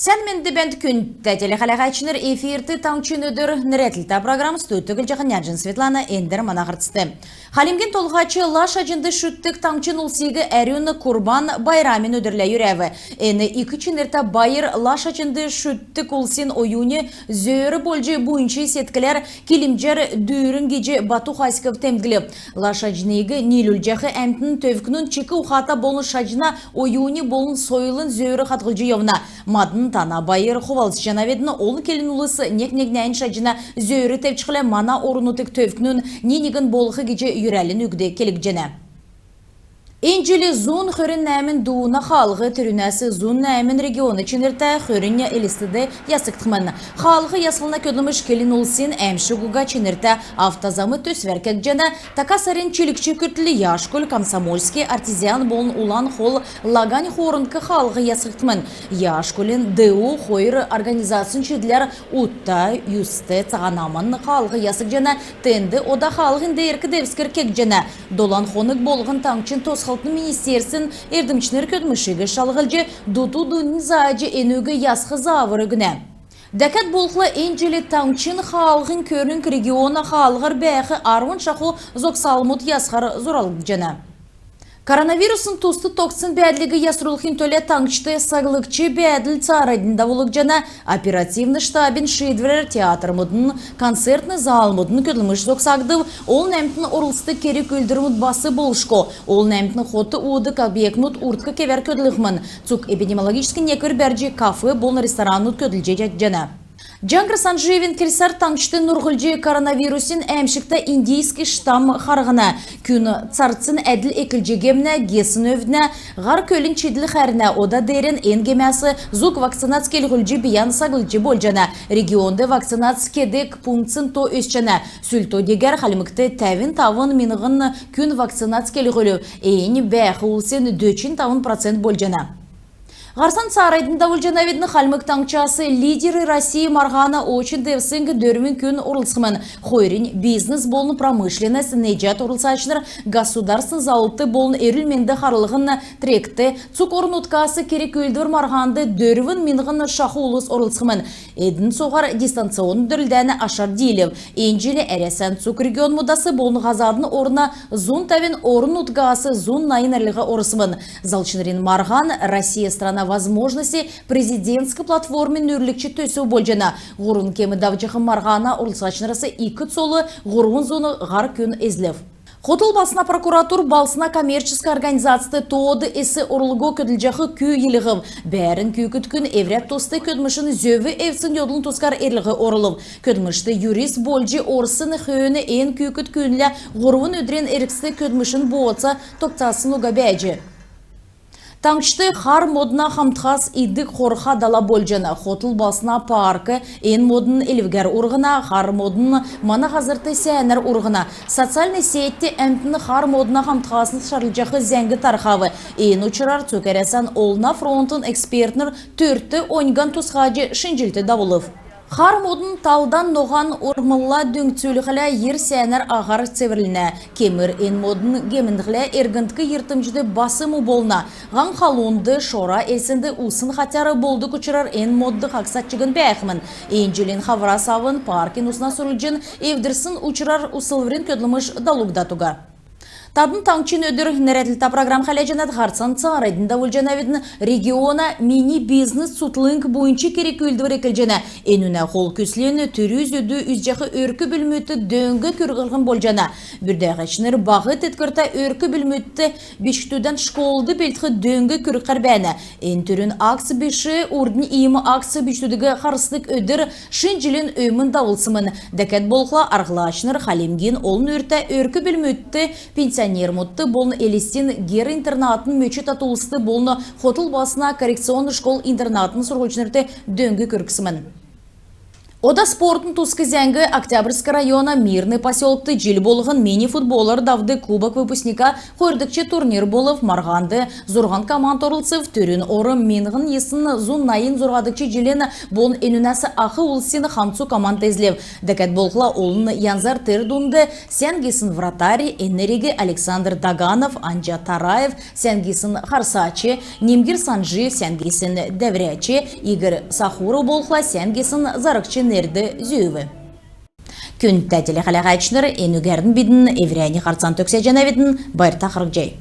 Sen men debent күн тәтелі қалағайчыныр эфирті таңчын өдір нәретілті программы стуйттігіл жағын яджын Светлана Эндер манағыртысты. Халимген толғачы лаш ажынды шүттік таңчын ұлсегі әріуіні Курбан байрамын өдірлі юрәві. Әні икі чынырта байыр лаш ажынды шүттік ұлсен ойуыны зөйірі болжы бұйыншы сеткілер келімжер дүйірін геже Бату Хайсков темгілі. Лаш ажынығы нелүл жағы әмтінің төвкінің чекі ұқата болын шажына ойуыны болын сойылын зөйірі қатғылжы евна. Мадын тана байыр ховалс жанаведіні олы келін ұлысы нек-нек-нәйін шажына зөйірі тепчіқілі мана орынутық төвкінің ненігін болығы геже юрәлін үгде келік жана. Энджели зун хөрін нәмін дуына халғы түрінәсі зун нәмін регионы чынырта хөрінне элістіді ясықтықмын. Халғы ясылына көдіміш келін ұлсын әмшігуға чынырта автозамы төсверкек жана такасарин чилікші күртілі яшкөл комсомольский артизиан болын улан хол лагань хорынқы халғы ясықтықмын. Яшкөлін ДУ хойыр организациян чүділер утта, юсты, цағанамын халғы ясық жана тенді ода халғын дейіркі девскер кек жана. Долан хонық болғын таңчын тосқы Министерсін ердімчінер көдмішігі шалғылжы дутудуын зайжы енугі ясқы завыры күні. Дәкәт болқылы Энджели таңчын халғын көрінік региона халғыр бәйқі арвын шақу зоқсалмұт ясқар зоралып жана. Коронавирусын тусты токсын бәділігі ясырылықын төле таңчты сағылықчы бәділ царайдында болық жана оперативны штабин шидверер театр мұдын, концертны зал мұдын көділміш зоқсағдып, ол нәмтін орылсты керек өлдір мұд басы болышко, ол нәмтін хоты уыды кабек мұд ұртқы кевер көділіғмін. Цук эпидемиологический некөр бәржі кафе болын ресторан мұд көділже жана. Джангр Санжевин келсар таңчты нұрғылжы коронавирусин әмшікті индийский штам қарғына. Күн царцын әділ екілжегемні, гесін өвдіне, ғар көлін чеділ қәріне ода дерін енгемәсі зук вакцинация келгілжі биян сағылжы болжана. Регионды вакцинация кедек пунктсын то өсчана. Сүлто дегер қалымықты тәвін тавын минығын күн вакцинация келгілі. Эйін бәқы ұлсен 4% болжана. Ғарсан сарайдың давылжанаведіні қалмық таңчасы лидері России Марғана очень девсінгі дөрмін күн ұрылсымын. Хойрин бизнес болын промышленность нейджат ұрылсачыныр государствен зауытты болын әрілменді қарылығын тректі цук орнуткасы керек өлдір Марғанды дөрвін минғын шақы ұлыс ұрылсымын. Эдін соғар дистанцион дүрілдәні ашар дейлів. Энджелі әресен цук регион мұдасы болын ғазардың орына зун тәвен орнуткасы зун найын әрліға ұрысымын. Залчынырин Марған Россия страна возможности президентской платформы нүрлікчі төсі болжана. Ғұрын кемі давчықы Марғана ұрылсачынырысы 2 солы ғұрын зоны ғар күн ezлев. Хотыл басына прокуратур балсына коммерческий организацияты тоды эсі ұрылғы көділжақы күй еліғым. Бәрін күй күткін еврет тосты көдмішін зөві әвсін йодылын тоскар ерліғі орылым. Көдмішті юрист болжы орсын хүйіні ең күй күткінлі ғұрын өдрен әріксті көдмішін боғатса тоқтасын ұға бәжі. Таңчты хар модна хамтхас идік хорха дала болжана. Хотыл басына паркы ен модын елівгер ұрғына, хар модын мана ғазырты сәнер ұрғына. Социальный сетте әмтіні хар модна хамтхасын шарылжақы зәңгі тархавы. Ен ұчырар цөкересен олна фронтын экспертнер түртті ойнган тұсқажы шынжилті давылып. Хар модын талдан ноған ұрмылла дөңтсөліғілі ер сәнер ағар цевірліне. Кемір ен модын геміндіғілі ергіндігі ертімжді басымы болна. Ған қалуынды шора әлсінді ұсын қатяры болды күчірар ен модды қақсатчығын бәйқімін. Энджелин хаврасавын паркин ұсына сүрілжін евдірсін ұчырар ұсылврин көділіміш далугдатуға. Тадын таңчын өдір нәретілті программ қалайжанат ғарсан царайдында өлжанаведін региона мини-бизнес сутлынг бойынчы керек өлдівір екілжана. Энуна қол көслені түріз өді үзжақы өркі білмөтті дөңгі көргілген болжана. Бүрдәғачыныр бағы теткірті өркі білмөтті бешіктуден школды белтқі дөңгі көргір бәні. Эн түрін аксы беші ордың иімі аксы бештудығы қарыстық өдір шын жилін өймін давылсымын. Дәкәт болқла арғылашыныр қалемген олын өрті өркі білмөтті пенсия Нермутты болны элестен гер интернатын мөчі татулысты болны хотыл басына коррекционный школ интернатын сұрғылчынырды дөңгі көркісімін. Ода спортын тускы зәңгі Октябрьский района Мирный поселокты жил болығын мини-футболар давды Кубок выпускника қойырдыкчы турнир болып марғанды зұрған команд орылцев түрін оры менғын есын зуннайын зұрғадыкчы жилен болын енунасы ақы улсин хамцу команда излев. Дәкәт болғыла олын янзар тірдунды сәнгесін вратари энериги Александр Даганов, Анджа Тараев, сәнгесін Харсачи, Немгир Санжи, сәнгесін Дәврячи, Игорь Сахуру болғыла сәнгесін Зарықчы Нерді зүйіві. Күн тәтілі қалаға әчінір, енігердің бідін, еврейні қарцан төксе жәнәветін байырта қырық жай.